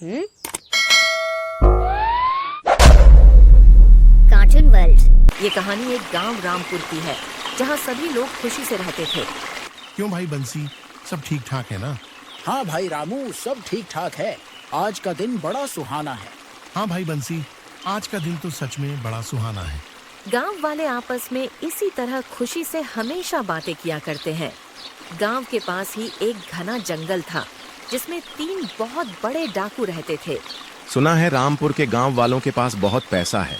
हम्म? Cartoon world. ये कहानी एक गांव रामपुर की है, जहां सभी लोग खुशी से रहते थे। क्यों भाई बंसी, सब ठीक ठाक है ना? हाँ भाई रामू, सब ठीक ठाक है। आज का दिन बड़ा सुहाना है। हाँ भाई बंसी, आज का दिन तो सच में बड़ा सुहाना है। गांव वाले आपस में इसी तरह खुशी से हमेशा बातें किया करते हैं। गांव के पास ही एक घना जंगल था, जिसमें 3 बहुत बड़े डाकू रहते थे। सुना है रामपुर के गांव वालों के पास बहुत पैसा है,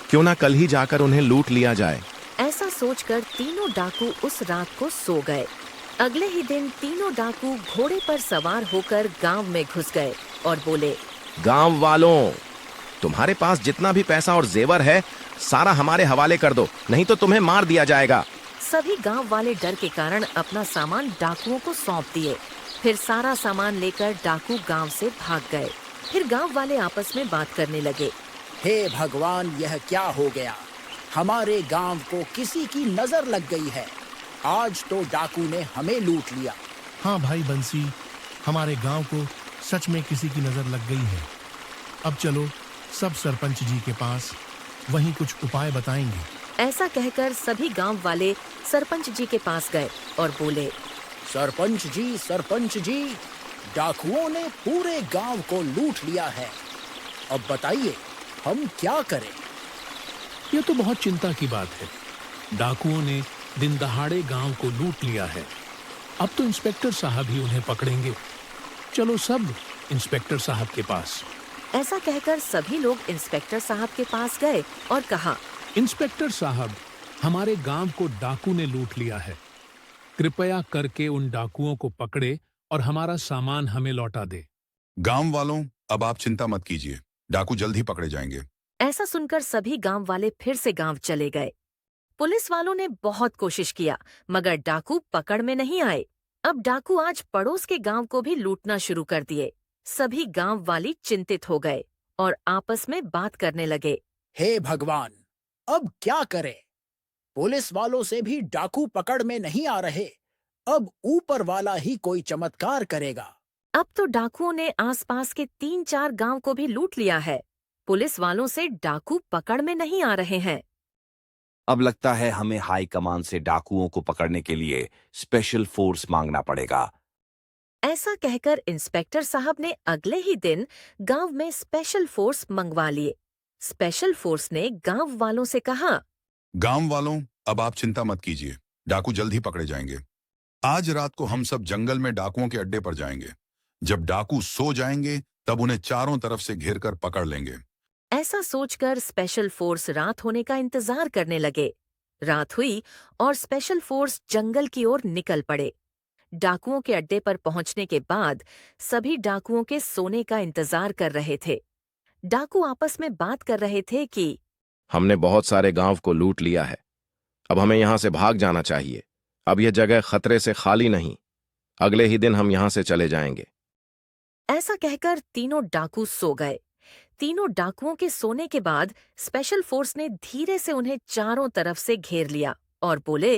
क्यों ना कल ही जाकर उन्हें लूट लिया जाए। ऐसा सोचकर तीनों डाकू उस रात को सो गए। अगले ही दिन तीनों डाकू घोड़े पर सवार होकर गांव में घुस गए और बोले, गांव वालों, तुम्हारे पास जितना भी पैसा और जेवर है सारा हमारे हवाले कर दो, नहीं तो तुम्हें मार दिया जाएगा। सभी गांव वाले डर के कारण अपना सामान डाकुओं को सौंप दिए। फिर सारा सामान लेकर डाकू गांव से भाग गए। फिर गांव वाले आपस में बात करने लगे। हे भगवान, यह क्या हो गया? हमारे गांव को किसी की नजर लग गई है। आज तो डाकू ने हमें लूट लिया। हाँ भाई बंसी, हमारे गांव को सच में किसी की नजर लग गई है। अब चलो सब सरपंच जी के पास, वहीं कुछ उपाय बताएंगे। ऐसा कहकर सभी गांव वाले सरपंच जी के पास गए और बोले, सरपंच जी, डाकुओं ने पूरे गांव को लूट लिया है। अब बताइए हम क्या करें? ये तो बहुत चिंता की बात है। डाकुओं ने दिन दहाड़े गांव को लूट लिया है। अब तो इंस्पेक्टर साहब ही उन्हें पकड़ेंगे। चलो सब इंस्पेक्टर साहब के पास। ऐसा कहकर सभी लोग इंस्पेक्टर साहब के पास गए और कहा, इंस्पेक्टर साहब, हमारे गांव को डाकू ने लूट लिया है। कृपया करके उन डाकुओं को पकड़े और हमारा सामान हमें लौटा दे। गांव वालों, अब आप चिंता मत कीजिए, डाकू जल्द ही पकड़े जाएंगे। ऐसा सुनकर सभी गांव वाले फिर से गांव चले गए। पुलिस वालों ने बहुत कोशिश किया, मगर डाकू पकड़ में नहीं आए। अब डाकू आज पड़ोस के गांव को भी लूटना शुरू कर दिए। सभी गांव वाले चिंतित हो गए और आपस में बात करने लगे। हे भगवान, अब क्या करें? पुलिस वालों से भी डाकू पकड़ में नहीं आ रहे। अब ऊपर वाला ही कोई चमत्कार करेगा। अब तो डाकुओं ने आसपास के 3-4 गांव को भी लूट लिया है। पुलिस वालों से डाकू पकड़ में नहीं आ रहे हैं। अब लगता है हमें हाई कमान से डाकुओं को पकड़ने के लिए स्पेशल फोर्स मांगना पड़ेगा। ऐसा कहकर इंस्पेक्टर साहब ने अगले ही दिन गांव में स्पेशल फोर्स मंगवा लिए। स्पेशल फोर्स ने गांव वालों से कहा, गांव वालों, अब आप चिंता मत कीजिए, डाकू जल्द ही पकड़े जाएंगे। आज रात को हम सब जंगल में डाकुओं के अड्डे पर जाएंगे। जब डाकू सो जाएंगे तब उन्हें चारों तरफ से घेरकर पकड़ लेंगे। ऐसा सोचकर स्पेशल फोर्स रात होने का इंतजार करने लगे। रात हुई और स्पेशल फोर्स जंगल की ओर निकल पड़े। डाकुओं के अड्डे पर पहुंचने के बाद सभी डाकुओं के सोने का इंतजार कर रहे थे। डाकू आपस में बात कर रहे थे कि हमने बहुत सारे गांव को लूट लिया है, अब हमें यहां से भाग जाना चाहिए। अब यह जगह खतरे से खाली नहीं, अगले ही दिन हम यहां से चले जाएंगे। ऐसा कहकर तीनों डाकू सो गए। तीनों डाकुओं के सोने के बाद स्पेशल फोर्स ने धीरे से उन्हें चारों तरफ से घेर लिया और बोले,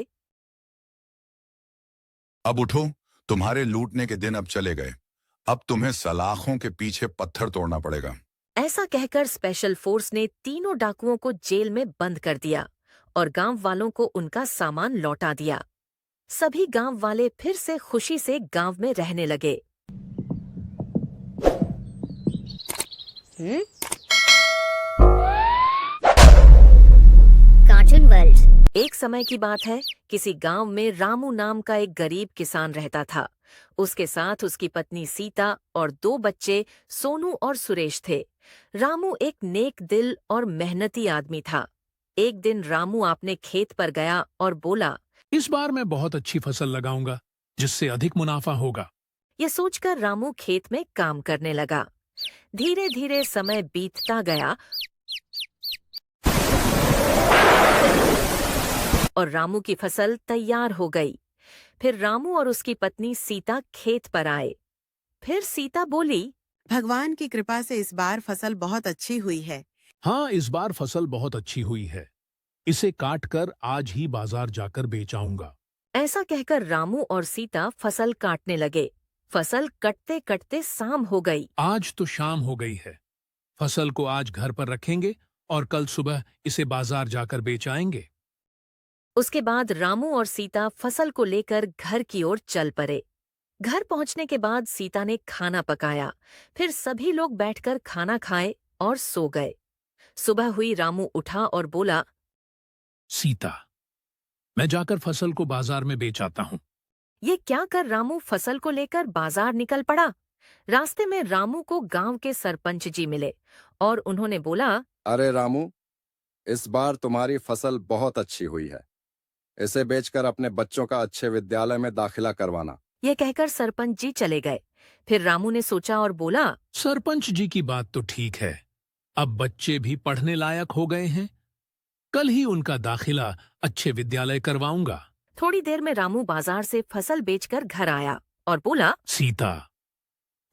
अब उठो, तुम्हारे लूटने के दिन अब चले गए। अब तुम्हें सलाखों के पीछे पत्थर तोड़ना पड़ेगा। ऐसा कहकर स्पेशल फोर्स ने तीनों डाकुओं को जेल में बंद कर दिया और गांव वालों को उनका सामान लौटा दिया। सभी गांव वाले फिर से खुशी से गांव में रहने लगे। Cartoon world. एक समय की बात है, किसी गांव में रामू नाम का एक गरीब किसान रहता था। उसके साथ उसकी पत्नी सीता और 2 बच्चे सोनू और सुरेश थे। रामू एक नेक दिल और मेहनती आदमी था। एक दिन रामू अपने खेत पर गया और बोला, इस बार मैं बहुत अच्छी फसल लगाऊंगा, जिससे अधिक मुनाफा होगा। ये सोचकर रामू खेत में काम करने लगा। धीरे धीरे समय बीतता गया और रामू की फसल तैयार हो गई। फिर रामू और उसकी पत्नी सीता खेत पर आए। फिर सीता बोली, भगवान की कृपा से इस बार फसल बहुत अच्छी हुई है। हाँ, इस बार फसल बहुत अच्छी हुई है। इसे काट कर आज ही बाजार जाकर बेच आऊंगा। ऐसा कहकर रामू और सीता फसल काटने लगे। फसल कटते कटते शाम हो गई। आज तो शाम हो गई है। फसल को आज घर पर रखेंगे और कल सुबह इसे बाजार जाकर बेच आएंगे। उसके बाद रामू और सीता फसल को लेकर घर की ओर चल पड़े। घर पहुंचने के बाद सीता ने खाना पकाया, फिर सभी लोग बैठकर खाना खाए और सो गए। सुबह हुई, रामू उठा और बोला, सीता, मैं जाकर फसल को बाजार में बेच आता हूँ। ये क्या कर रामू फसल को लेकर बाजार निकल पड़ा। रास्ते में रामू को गांव के सरपंच जी मिले और उन्होंने बोला, अरे रामू, इस बार तुम्हारी फसल बहुत अच्छी हुई है। इसे बेचकर अपने बच्चों का अच्छे विद्यालय में दाखिला करवाना। ये कहकर सरपंच जी चले गए। फिर रामू ने सोचा और बोला, सरपंच जी की बात तो ठीक है। अब बच्चे भी पढ़ने लायक हो गए हैं। कल ही उनका दाखिला अच्छे विद्यालय करवाऊंगा। थोड़ी देर में रामू बाजार से फसल बेचकर घर आया और बोला, सीता,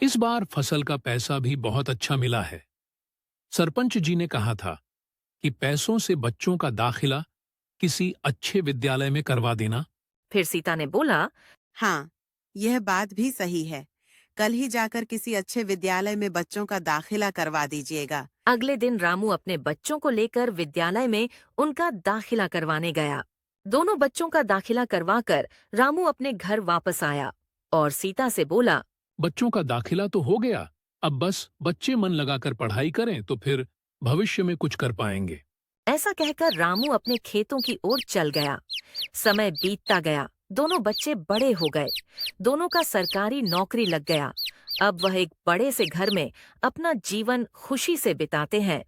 इस बार फसल का पैसा भी बहुत अच्छा मिला है। सरपंच जी ने कहा था कि पैसों से बच्चों का दाखिला किसी अच्छे विद्यालय में करवा देना। फिर सीता ने बोला, हाँ, यह बात भी सही है। कल ही जाकर किसी अच्छे विद्यालय में बच्चों का दाखिला करवा दीजिएगा। अगले दिन रामू अपने बच्चों को लेकर विद्यालय में उनका दाखिला करवाने गया। दोनों बच्चों का दाखिला करवाकर रामू अपने घर वापस आया और सीता से बोला, बच्चों का दाखिला तो हो गया, अब बस बच्चे मन लगाकर पढ़ाई करें तो फिर भविष्य में कुछ कर पाएंगे। ऐसा कहकर रामू अपने खेतों की ओर चल गया। समय बीतता गया, दोनों बच्चे बड़े हो गए। दोनों का सरकारी नौकरी लग गया। अब वह एक बड़े से घर में अपना जीवन खुशी से बिताते हैं।